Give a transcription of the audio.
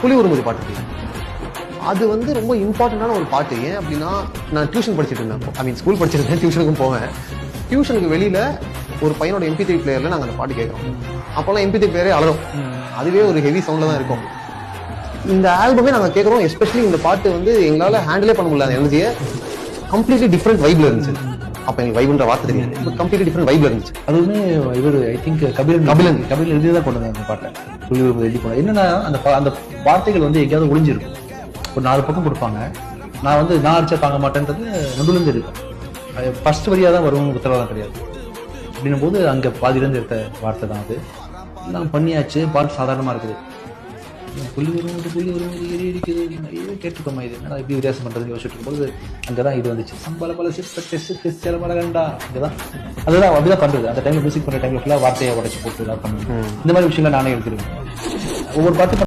புலி உருமுதி பாட்டு இருக்கு. அது வந்து ரொம்ப இம்பார்ட்டண்டான ஒரு பாட்டு. ஏன் அப்படின்னா, நான் டியூஷன் படிச்சுட்டு இருந்தேன். ஐ மீன் ஸ்கூல் படிச்சிருந்தேன், டியூஷனுக்கும் போவேன். டியூஷனுக்கு வெளியில ஒரு பையனோட MP3 பிளேயர்ல நாங்க அந்த பாட்டு கேட்கறோம். அப்பெல்லாம் MP3 பிளேயரே அலறும். அதுவே ஒரு ஹெவி சவுண்ட்ல தான் இருக்கும். இந்த ஆல்பமே நாங்க கேட்கறோம். எஸ்பெஷலி இந்த பாட்டு வந்து எங்களால ஹேண்டிலே பண்ண முடியல. அந்த எனர்ஜியை கம்ப்ளீட்லி டிஃப்ரெண்ட் வைப்ல இருந்துச்சு. அப்ப எனக்கு வைப்ன்ற வார்த்தை தெரியாது, கம்ப்ளீட்லி டிஃப்ரெண்ட் வைப்ல இருந்துச்சு. அதுவுமே இவர் ஐ திங்க் கபிலன் எழுதிதான் கொண்டு வந்தாங்க அந்த பாட்டை. புலி உருமுதி எழுதி போனேன். என்னன்னா அந்த வார்த்தைகள் வந்து எங்கேயாவது ஒளிஞ்சிருக்கும். ஒரு 4 பக்கம் கொடுப்பாங்க. நான் அடிச்சா தாங்க மாட்டேன்றது நடுவுலேருந்து இருக்கும். ஃபர்ஸ்ட் வரியா தான் வரும், உத்தரவாதம் கிடையாது. அப்படின்னும் போது அங்க பாதியிலேருந்து எடுத்த வார்த்தை தான் அது. எல்லாம் பண்ணியாச்சு, பாட்டு சாதாரணமா இருக்குது. புள்ளி வரும்போது எரி அடிக்குது, கேட்டுக்கோமா இது என்ன இப்படி வித்தியாசம் பண்றதுன்னு யோசிச்சுட்டு இருக்கும்போது அங்கதான் இது வந்துச்சு. சம்பள சில மலகண்டா இங்கதான் அதுதான் அப்படிதான் பண்றது. அந்த டைம்ல மியூசிக் பண்ற டைம்ல ஃபுல்லா வார்த்தையை உடைச்சு போட்டு பண்ணுது. இந்த மாதிரி விஷயங்கள் நானே எடுத்துருவேன். ஒவ்வொரு பாட்டு